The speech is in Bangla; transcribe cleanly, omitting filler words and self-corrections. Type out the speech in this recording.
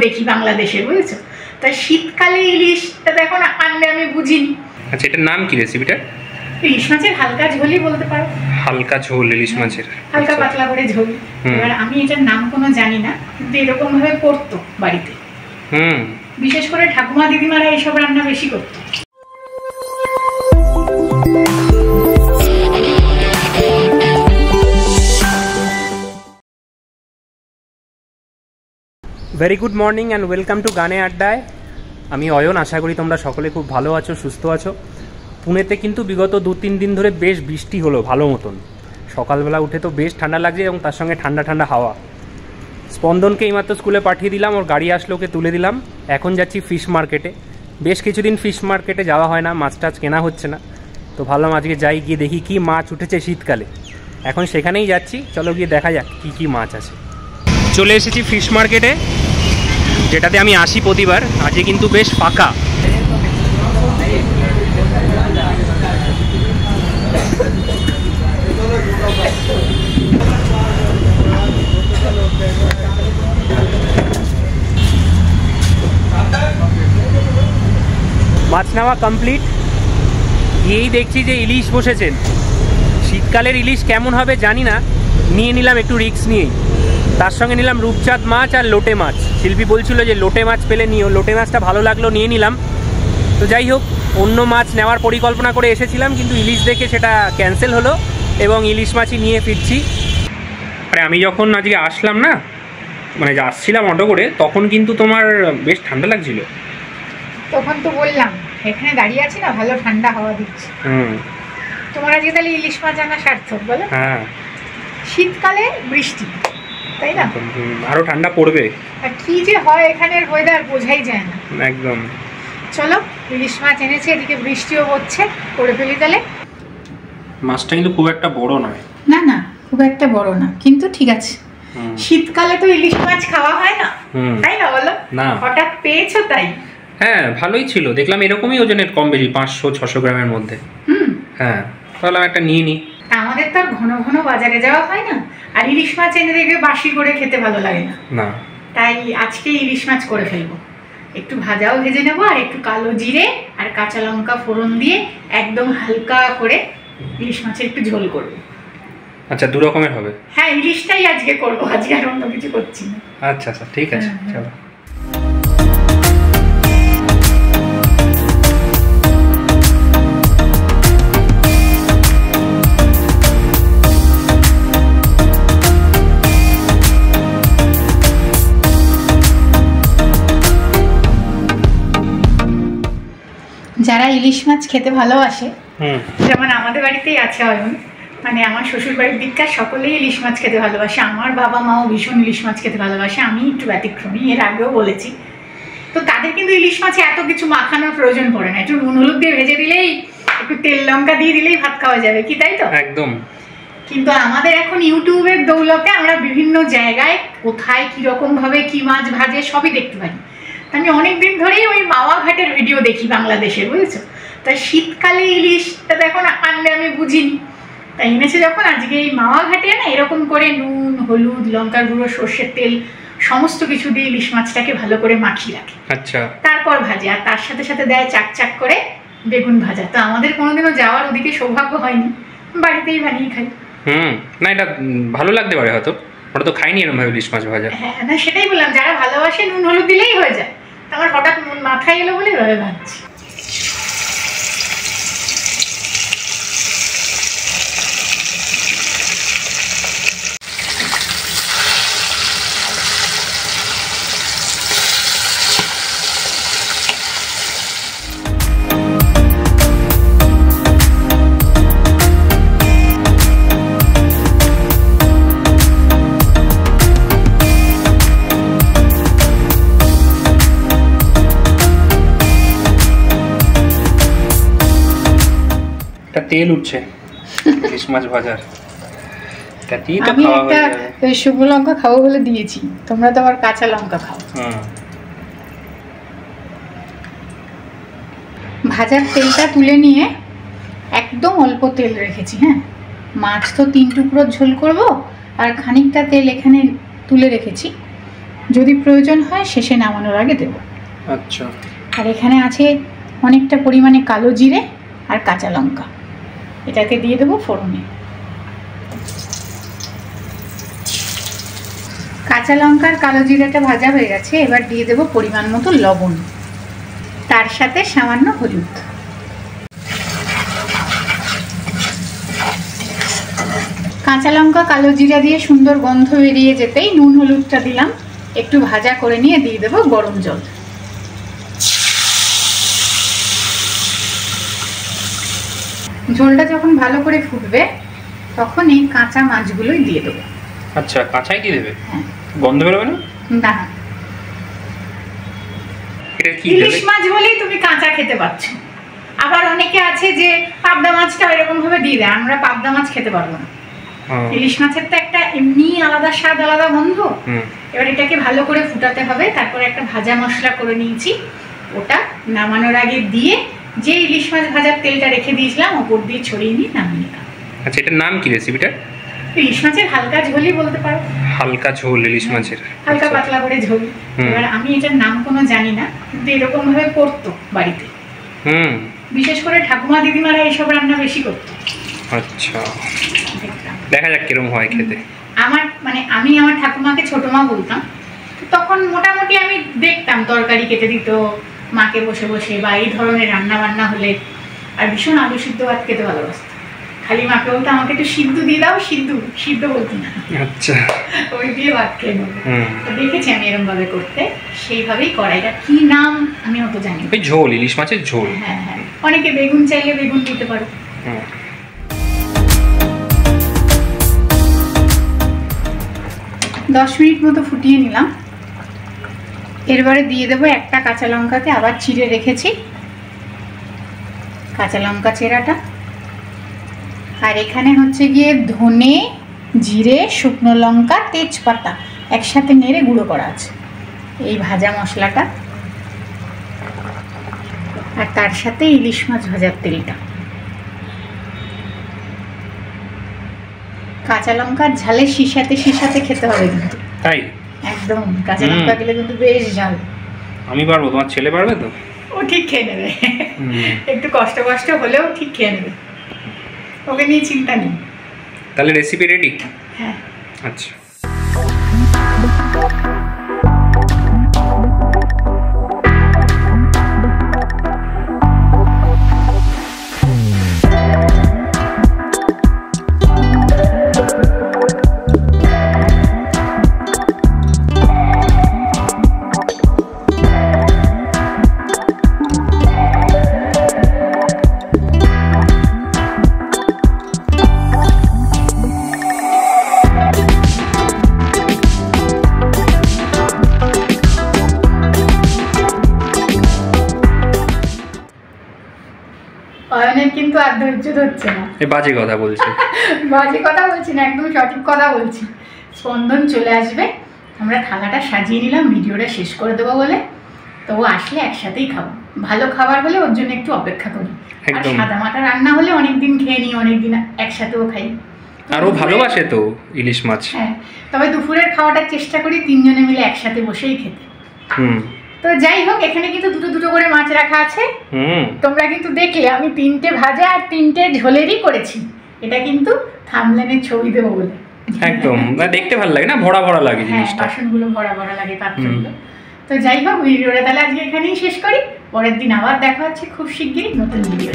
দেখি বাংলাদেশের, বুঝেছো? তাই শীতকালে ইলিশটা দেখো না আনলে আমি বুঝিনি। আচ্ছা, এটার নাম কি রেসিপিটা? ইলিশ মাছের হালকা ঝোলই বলতে পারো। হালকা ঝোল ইলিশ মাছের, হালকা পাতলা করে ঝোল। এবার আমি এটার নাম কোনো জানি না, কিন্তু এরকম ভাবে করতো বাড়িতে। বিশেষ করে ঠাকুমা দিদিমারা এইসব রান্না বেশি করতো। Very good morning and welcome to গানে আড্ডায়। আমি অয়ন, আশা করি তোমরা সকলে খুব ভালো আছো, সুস্থ আছো। পুনেতে কিন্তু বিগত 2-3 দিন ধরে বেশ বৃষ্টি হলো ভালো মতন। সকালবেলা উঠে তো বেশ ঠান্ডা লাগছে এবং তার সঙ্গে ঠান্ডা ঠান্ডা হাওয়া। স্পন্দনকে এইমাত্র স্কুলে পাঠিয়ে দিলাম, ওর গাড়ি আসলে ওকে তুলে দিলাম। এখন যাচ্ছি ফিশ মার্কেটে। বেশ কিছুদিন ফিশ মার্কেটে যাওয়া হয় না, মাছ টাছ কেনা হচ্ছে না, তো ভাবলাম আজকে যাই, গিয়ে দেখি কী মাছ উঠেছে শীতকালে। এখন সেখানেই যাচ্ছি, চলো গিয়ে দেখা যাক কী কী মাছ আছে। চলে এসেছি ফিশ মার্কেটে, যেটাতে আমি আসি প্রতিবার। আজকে কিন্তু বেশ ফাঁকা। মাছ নেওয়া কমপ্লিট। এই দেখছি যে ইলিশ বসেছেন। শীতকালের ইলিশ কেমন হবে জানি না, নিয়ে নিলাম একটু রিস্ক নিয়েই। তার সঙ্গে নিলাম রূপচাঁদ মাছ আর লোটে মাছ। শিল্পী বলছিল যে লোটে মাছ পেলে নিও, লোটে মাছটা ভালো লাগলো, নিয়ে নিলাম। তো যাই হোক, অন্য মাছ নেওয়ার পরিকল্পনা করে এসেছিলাম, কিন্তু ইলিশ দেখে সেটা ক্যান্সেল হলো এবং ইলিশ মাছই নিয়ে ফিরছি। আরে আমি যখন আজকে আসলাম না, মানে যে আসছিলাম অটো করে, তখন কিন্তু তোমার বেশ ঠান্ডা লাগছিল। তখন তো বললাম এখানে দাঁড়িয়ে আছি না, ভালো ঠান্ডা হাওয়া দিচ্ছে। তোমার আজকে তাহলে ইলিশ মাছ আনা সার্থক, বলো? হ্যাঁ, শীতকালে বৃষ্টি, তাই না? আরো ঠান্ডা পড়বে। আর কি যে হয় এখানের ওয়েদার বোঝাই যায় না একদম। চলো, ইলিশ মাছ এনেছে, এদিকে বৃষ্টিও হচ্ছে, করে ফেলি তাহলে। মাছটা কিন্তু খুব একটা বড় নয়। না না, খুব একটা বড় না, কিন্তু ঠিক আছে। শীতকালে তো ইলিশ মাছ খাওয়া হয় না, তাই না বলো? না, হঠাৎ পেয়েছো তাই। হ্যাঁ, ভালোই ছিল, দেখলাম এরকমই ওজনের, কম বেশি 500-600 গ্রামের মধ্যে। হ্যাঁ, তাহলে একটা নিয়ে নিই। আমাদের তো আর ঘন ঘন বাজারে যাওয়া হয় না, আর ইলিশ মাছ এনে দেখবে বাসি করে খেতে ভালো লাগে না। না, তাই আজকে ইলিশ মাছ করে ফেলবো। একটু ভাজাও ভেজে নেবো, আর একটু কালো জিরে আর কাঁচা লঙ্কা ফোড়ন দিয়ে একদম হালকা করে ইলিশ মাছের একটু ঝোল করবো। আচ্ছা, 2 রকমের হবে? হ্যাঁ, ইলিশটাই আজকে করবো, আজকে আর অন্য কিছু করছি না। আচ্ছা আচ্ছা, ঠিক আছে, চলো। যারা ইলিশ মাছ খেতে ভালোবাসে, যেমন আমাদের বাড়িতেই আছে অয়ন, মানে আমার শ্বশুর বাড়ির দিককার সকলেই ইলিশ মাছ খেতে ভালোবাসে। আমার বাবা মাও ভীষণ ইলিশ মাছ খেতে ভালোবাসে, আমি একটু ব্যতিক্রমী, এর আগেও বলেছি। তো তাদের কিন্তু ইলিশ মাছে এত কিছু মাখানোর প্রয়োজন পড়ে না, একটু নুন হলুদ দিয়ে ভেজে দিলেই, একটু তেল লঙ্কা দিয়ে দিলেই ভাত খাওয়া যাবে, কি তাই তো? একদম। কিন্তু আমাদের এখন ইউটিউবের দৌলতে আমরা বিভিন্ন জায়গায় কোথায় কিরকম ভাবে কি মাছ ভাজে সবই দেখতে পারি। আমি অনেকদিন ধরেই ওই মাওয়া ঘাটের ভিডিও দেখি বাংলাদেশে, বুঝেছো? তাই শীতকালে ইলিশটা দেখো না আনলে আমি বুঝিনি, তাই এনেছে যখন আজকে এই মাওয়া ঘাটে না এরকম করে নুন হলুদ লঙ্কার গুঁড়ো সর্ষের তেল সমস্ত কিছু দিয়ে ইলিশ মাছটাকে ভালো করে মাখিয়ে রাখে। আচ্ছা, তারপর ভাজে, আর তার সাথে সাথে দেয় চাক চাক করে বেগুন ভাজা। তো আমাদের কোনোদিনও যাওয়ার ওদিকে সৌভাগ্য হয়নি, বাড়িতেই বানিয়ে খাই। না, এটা ভালো লাগতে পারে হয়তো, ওটা তো খাইনি এরকম ভাবে ইলিশ মাছ ভাজা। হ্যাঁ, না সেটাই বললাম, যারা ভালোবাসে নুন হলুদ দিলেই হয়ে যায়। আমার হঠাৎ মাথায় এলো বলে এভাবে ভাবছি। তেল উঠছে ইলিশ মাছ ভাজার। আমি একটা শুকনো লঙ্কা খাবো বলে দিয়েছি, তোমরা তো আবার কাঁচা লঙ্কা খাও। ভাজার তেলটা তুলে নিয়ে একদম অল্প তেল রেখেছি। হ্যাঁ, মাছ তো 3 টুকরো ঝোল করব, আর খানিকটা তেল এখানে তুলে রেখেছি। যদি প্রয়োজন হয় শেষে নামানোর আগে দেবো। আচ্ছা। আর এখানে আছে অনেকটা পরিমাণে কালো জিরে আর কাঁচা লঙ্কা, এটাকে দিয়ে দেবো ফোড়নে। কাঁচা লঙ্কার কালো জিরাটা ভাজা হয়ে গেছে, এবার দিয়ে দেবো পরিমাণ মতো লবণ, তার সাথে সামান্য হলুদ। কাঁচা লঙ্কা কালো জিরা দিয়ে সুন্দর গন্ধ বেরিয়ে যেতেই নুন হলুদটা দিলাম, একটু ভাজা করে নিয়ে দিয়ে দেবো গরম জল। ঝোলটা যখন ভালো করে ফুটবে তখন এই কাঁচা মাছগুলোই দিয়ে দেবো। আচ্ছা, কাঁচাই দিয়ে দেবে? হ্যাঁ। গন্ধ বেরোবে না? না, এটা কি ইলিশ মাছ বলেই তুমি কাঁচা খেতে পাচ্ছ। আবার অনেকে আছে যে পাবদা মাছটা এরকম ভাবে দিয়ে দেয়, আমরা পাবদা মাছ খেতে পারবো না। ইলিশ মাছের তো একটা এমনি আলাদা স্বাদ, আলাদা গন্ধ। এবার এটাকে ভালো করে ফুটাতে হবে। তারপরে একটা ভাজা মশলা করে নিয়েছি, ওটা নামানোর আগে দিয়ে যে ইলিশ মাছ ভাজার তেলটা রেখে দিয়েছিলাম ওপর দিয়ে ছড়িয়ে নিয়ে নামিয়ে নিলাম। আচ্ছা, এটার নাম কি রেসিপিটা? ইলিশ মাছের হালকা ঝোলই বলতে পারো। হালকা ঝোল ইলিশ মাছের, হালকা পাতলা করে ঝোল। এবার আমি এটার নাম কোনো জানি না, কিন্তু এরকম ভাবে করতো বাড়িতে। বিশেষ করে ঠাকুমা দিদিমারা এইসব রান্না বেশি করতো। আচ্ছা, দেখা যাক কিরকম হয় খেতে। আমি আমার ঠাকুমাকে ছোট মা বলতাম, তখন মোটামুটি আমি দেখতাম তরকারি কেটে দিত মাকে বসে বসে, বা এই ধরনের রান্না বান্না হলে। আর ভীষণ আলু সিদ্ধ ভাত খেতে ভালোবাসত। খালি মাকে বলতো আমাকে একটু সিদ্ধ দিয়ে দাও, সিদ্ধ বলতো না। আচ্ছা, ওই দিয়ে ভাত খেয়ে নেবো। তো দেখেছি আমি এরকম ভাবে করতে, সেইভাবেই কড়াইটা কি নাম আমি অত জানি। ওই ঝোল, ইলিশ মাছের ঝোল। হ্যাঁ হ্যাঁ, অনেকে বেগুন চাইলে বেগুন দিতে পারো। 10 মিনিট মতো ফুটিয়ে নিলাম। এরবারে দিয়ে দেবো একটা কাঁচা লঙ্কাকে আবার চিড়ে রেখেছি, কাঁচা লঙ্কা চেরাটা। আর এখানে হচ্ছে গিয়ে ধনে, জিরে, শুকনো লঙ্কা, তেজপাতা একসাথে নেড়ে গুঁড়ো করা আছে, এই ভাজা মশলাটা। আর তার সাথে ইলিশ মাছ ভাজার তেলটা। কাঁচা লঙ্কার ঝালে শিশাতে খেতে হবে কিন্তু। তাই? একদম, কাঁচা লঙ্কা দিলে কিন্তু বেশ ঝাল। আমি পারবো, তোমার ছেলে পারবে তো? ও ঠিক খেয়ে নেবে, একটু কষ্ট হলেও ঠিক খেয়ে নেবে, ওকে নিয়ে চিন্তা নেই। তাহলে রেসিপি রেডি? হ্যাঁ। আচ্ছা, কিন্তু আর ধৈর্য ধরছে না, বাজে কথা বলছি। বাজে কথা বলছি না, একদম সঠিক কথা বলছি। স্পন্দন চলে আসবে, আমরা থালাটা সাজিয়ে নিলাম ভিডিওটা শেষ করে দেবো বলে। তো ও আসলে একসাথেই খাবো। ভালো খাবার হলে ওর জন্য একটু অপেক্ষা করি, আর সাদা মাটা রান্না হলে অনেকদিন খেয়ে নিই, অনেকদিন একসাথেও খাই। আর ও ভালোবাসে তো ইলিশ মাছ। হ্যাঁ, তবে দুপুরের খাওয়াটার চেষ্টা করি 3 জনে মিলে একসাথে বসেই খেতে। তো যাই হোক, এখানে কিন্তু দুটো করে মাছ রাখা আছে। তোমরা কিন্তু দেখলে আমি 3টে ভাজা আর 3টে ঝোলেরই করেছি। এটা কিন্তু থাম্বনেলে ছবি দেবো বলে। একদম দেখতে ভালো লাগে না, ভরা লাগে জিনিসটা। বাসনগুলো ভরা লাগে, পাত্রগুলো। তো যাই হোক, ভিডিওটা তাহলে আজকে এখানেই শেষ করি। পরের দিন আবার দেখা হচ্ছে খুব শিগগিরই নতুন ভিডিও।